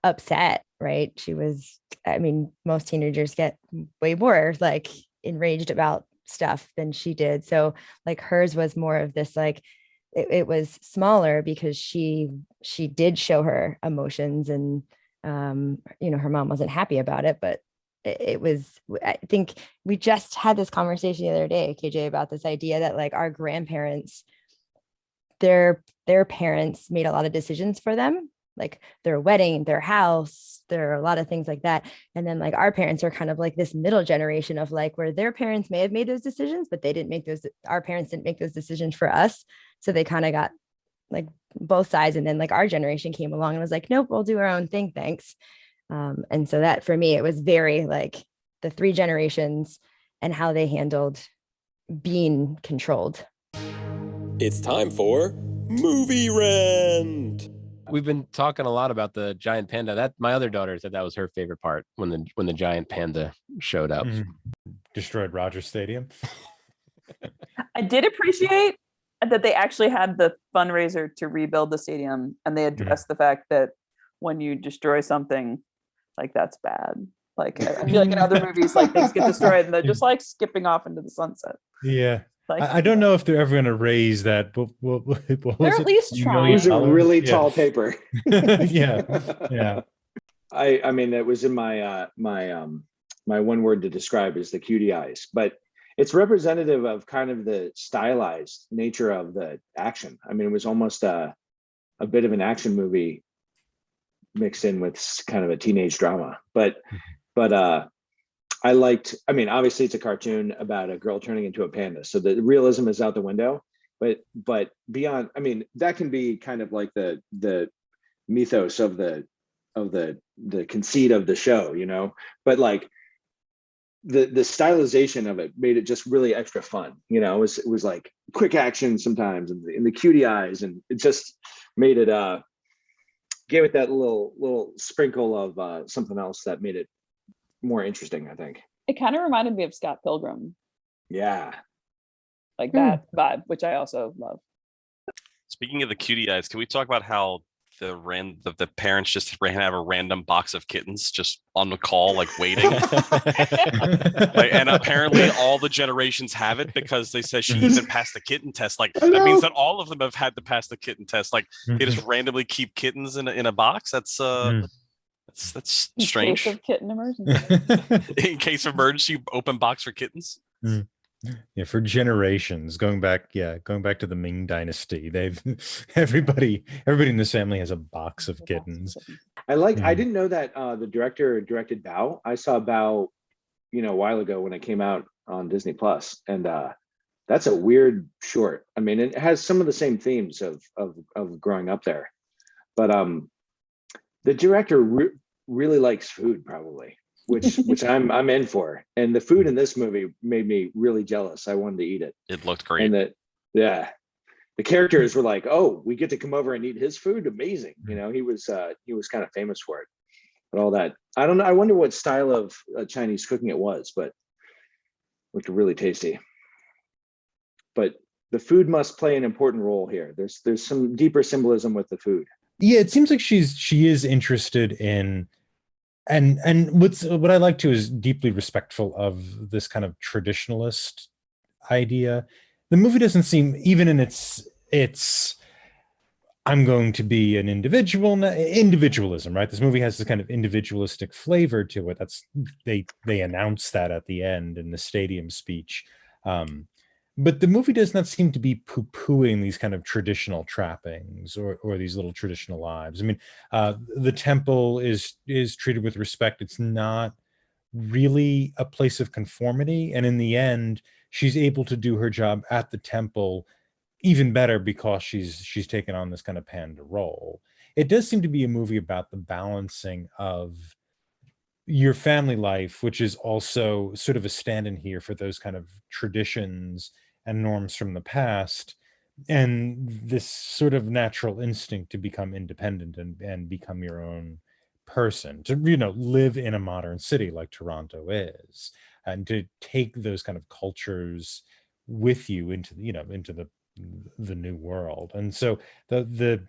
upset, right? She was, I mean, most teenagers get way more like enraged about stuff than she did. So like hers was more of this, like it was smaller because she did show her emotions, and her mom wasn't happy about it, but it was, I think we just had this conversation the other day, KJ, about this idea that like our grandparents, their parents made a lot of decisions for them, like their wedding, their house, there are a lot of things like that. And then like our parents are kind of like this middle generation of like where their parents may have made those decisions, but our parents didn't make those decisions for us. So they kind of got like both sides. And then like our generation came along and was like, nope, we'll do our own thing. Thanks. And so that for me, it was very like the three generations and how they handled being controlled. It's time for Movie Rant. We've been talking a lot about the giant panda. That my other daughter said that was her favorite part when the giant panda showed up. Destroyed Rogers Stadium. I did appreciate that they actually had the fundraiser to rebuild the stadium, and they addressed the fact that when you destroy something, like that's bad. Like I feel like in other movies, like things get destroyed and they're just like skipping off into the sunset. Yeah. Like, I don't know if they're ever going to raise that. What they're at least trying. It was a really tall paper. Yeah. I mean, that was in my my one word to describe is the cutie eyes, but it's representative of kind of the stylized nature of the action. I mean, it was almost a bit of an action movie mixed in with kind of a teenage drama, but I liked, I mean, obviously it's a cartoon about a girl turning into a panda, so the realism is out the window, but beyond, I mean, that can be kind of like the mythos of the conceit of the show, but like the stylization of it made it just really extra fun. It was like quick action sometimes, and the cutie eyes, and it just made it gave it that little sprinkle of something else that made it more interesting, I think. It kind of reminded me of Scott Pilgrim. Yeah. Like that vibe, which I also love. Speaking of the cutie eyes, can we talk about how the parents just have a random box of kittens just on the call, like waiting. And apparently all the generations have it because they say she even passed the kitten test. Like that means that all of them have had to pass the kitten test. Like they just randomly keep kittens in a box. That's strange. In case of kitten emergency. In case of emergency, open box for kittens. Yeah, for generations, going back to the Ming Dynasty, everybody in this family has a box of kittens. I didn't know that the director directed Bao. I saw Bao, a while ago when it came out on Disney Plus, and that's a weird short. I mean, it has some of the same themes of growing up there, but the director really likes food, probably. which I'm in for. And the food in this movie made me really jealous. I wanted to eat it. It looked great. And the characters were like, "Oh, we get to come over and eat his food. Amazing!" He was kind of famous for it. But all that, I don't know. I wonder what style of Chinese cooking it was, but it looked really tasty. But the food must play an important role here. There's some deeper symbolism with the food. Yeah, it seems like she is interested in. And what I like to is deeply respectful of this kind of traditionalist idea. The movie doesn't seem, even in its I'm going to be an individualism, right? This movie has this kind of individualistic flavor to it. That's they announce that at the end in the stadium speech. But the movie does not seem to be poo-pooing these kind of traditional trappings or these little traditional lives. I mean, the temple is treated with respect. It's not really a place of conformity. And in the end, she's able to do her job at the temple even better because she's taken on this kind of Panda role. It does seem to be a movie about the balancing of your family life, which is also sort of a stand-in here for those kind of traditions and norms from the past, and this sort of natural instinct to become independent and become your own person, to live in a modern city like Toronto is, and to take those kind of cultures with you into the new world. And so the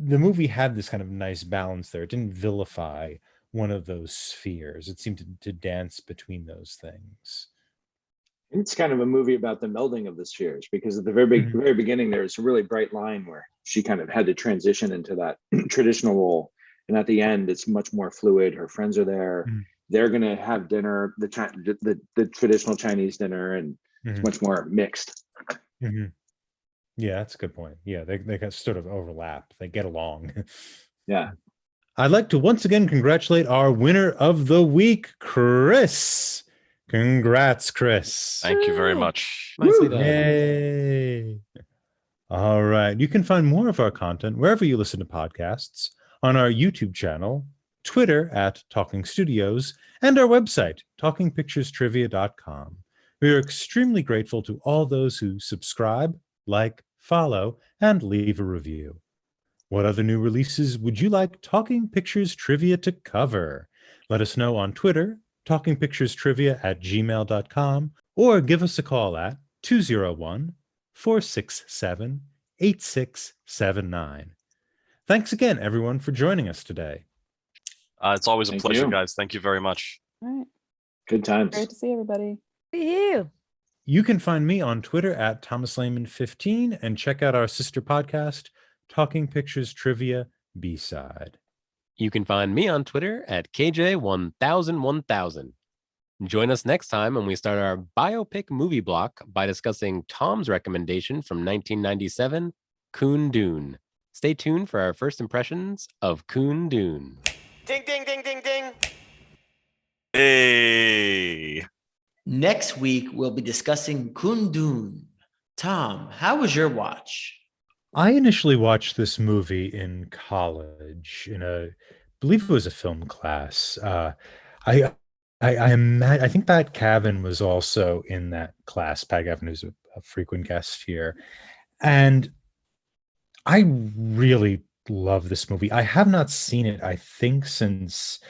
movie had this kind of nice balance there. It didn't vilify one of those spheres. It seemed to dance between those things. It's kind of a movie about the melding of the spheres, because at the very beginning, there's a really bright line where she kind of had to transition into that traditional role. And at the end, it's much more fluid. Her friends are there. They're going to have dinner, the traditional Chinese dinner, and it's much more mixed. Yeah, that's a good point. Yeah, they got sort of overlap. They get along. Yeah. I'd like to once again congratulate our winner of the week, Chris. Congrats, Chris. Thank you very much. Nicely done. Yay. All right. You can find more of our content wherever you listen to podcasts, on our YouTube channel, Twitter at Talking Studios, and our website, talkingpicturestrivia.com. We are extremely grateful to all those who subscribe, like, follow, and leave a review. What other new releases would you like Talking Pictures Trivia to cover? Let us know on Twitter, talkingpicturestrivia@gmail.com, or give us a call at 201-467-8679. Thanks again, everyone, for joining us today. It's always a Thank pleasure, you. guys. Thank you very much. All right. Good times. Great to see everybody. You. You can find me on Twitter at ThomasLehman15 and check out our sister podcast, Talking Pictures Trivia B-Side. You can find me on Twitter at KJ10001000. Join us next time when we start our biopic movie block by discussing Tom's recommendation from 1997, Koon Dune. Stay tuned for our first impressions of Koon Dune. Ding, ding, ding, ding, ding. Hey. Next week, we'll be discussing Kundun. Tom, how was your watch? I initially watched this movie in college I believe it was a film class. I think Pat Cavan was also in that class. Pat Cavan, who's a frequent guest here, and I really love this movie. I have not seen it, I think, since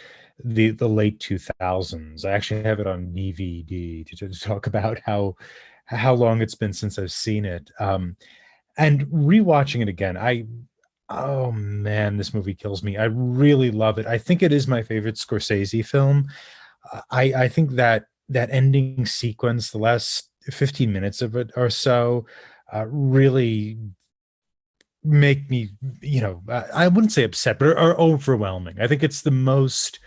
the late 2000s. I actually have it on DVD to talk about how long it's been since I've seen it. And rewatching it again, Oh man, this movie kills me. I really love it. I think it is my favorite Scorsese film. I think that ending sequence, the last 15 minutes of it or so, really make me, I wouldn't say upset, but are overwhelming. I think it's the most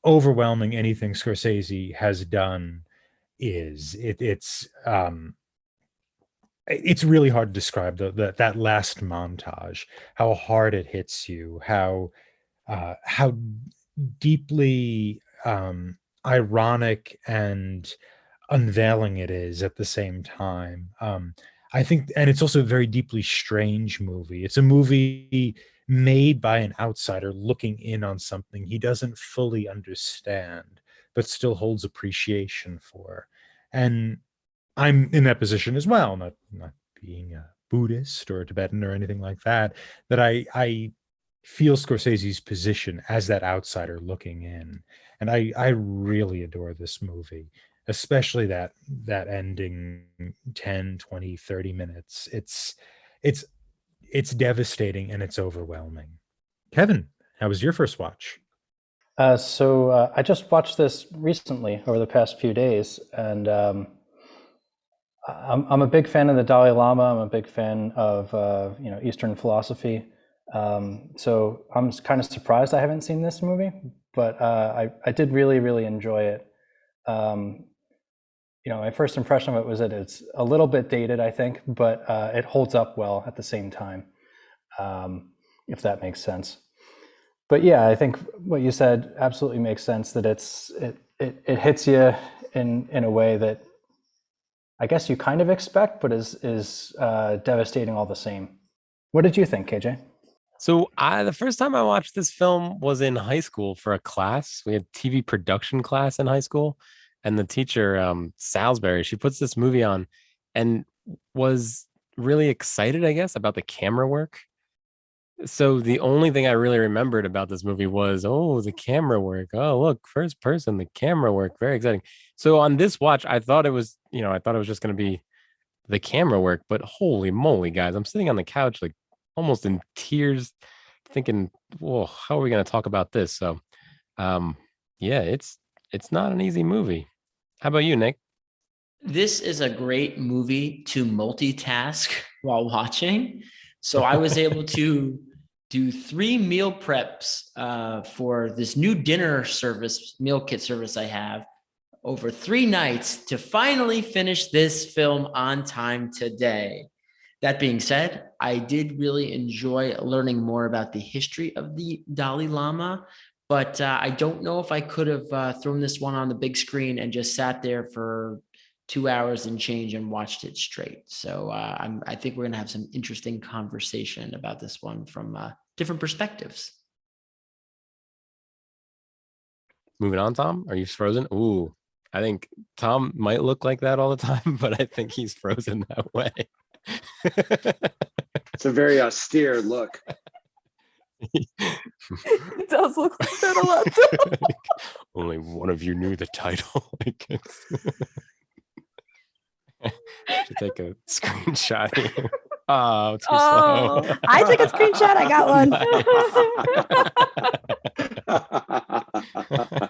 overwhelming anything Scorsese has done. It's really hard to describe that last montage, how hard it hits you, how deeply ironic and unveiling it is at the same time. I think, and it's also a very deeply strange movie. It's a movie made by an outsider looking in on something he doesn't fully understand, but still holds appreciation for. And I'm in that position as well, not being a Buddhist or a Tibetan or anything like that, that I feel Scorsese's position as that outsider looking in. And I really adore this movie, especially that ending 10, 20, 30 minutes. It's devastating and it's overwhelming. Kevin, how was your first watch? I just watched this recently over the past few days, and I'm a big fan of the Dalai Lama. I'm a big fan of Eastern philosophy. So I'm kind of surprised I haven't seen this movie, but I did really enjoy it. My first impression of it was that it's a little bit dated, I think, but it holds up well at the same time, if that makes sense. But yeah, I think what you said absolutely makes sense, that it hits you in a way that I guess you kind of expect, but is devastating all the same. What did you think, KJ? So the first time I watched this film was in high school for a class. We had TV production class in high school, and the teacher, Salisbury, she puts this movie on and was really excited, I guess, about the camera work. So the only thing I really remembered about this movie was, oh, the camera work. Oh, look, first person, the camera work, very exciting. So on this watch, I thought it was just going to be the camera work, but holy moly, guys, I'm sitting on the couch like almost in tears, thinking, whoa, how are we going to talk about this? So, yeah, it's not an easy movie. How about you, Nick? This is a great movie to multitask while watching. So I was able to do 3 meal preps for this new dinner service, meal kit service I have over 3 nights to finally finish this film on time today. That being said, I did really enjoy learning more about the history of the Dalai Lama, but I don't know if I could have thrown this one on the big screen and just sat there for 2 hours and change and watched it straight. So I think we're going to have some interesting conversation about this one from different perspectives. Moving on, Tom. Are you frozen? Ooh, I think Tom might look like that all the time, but I think he's frozen that way. It's a very austere look. It does look like that a lot too. Only one of you knew the title. Should take a screenshot here. Oh, too slow. I took a screenshot. I got one.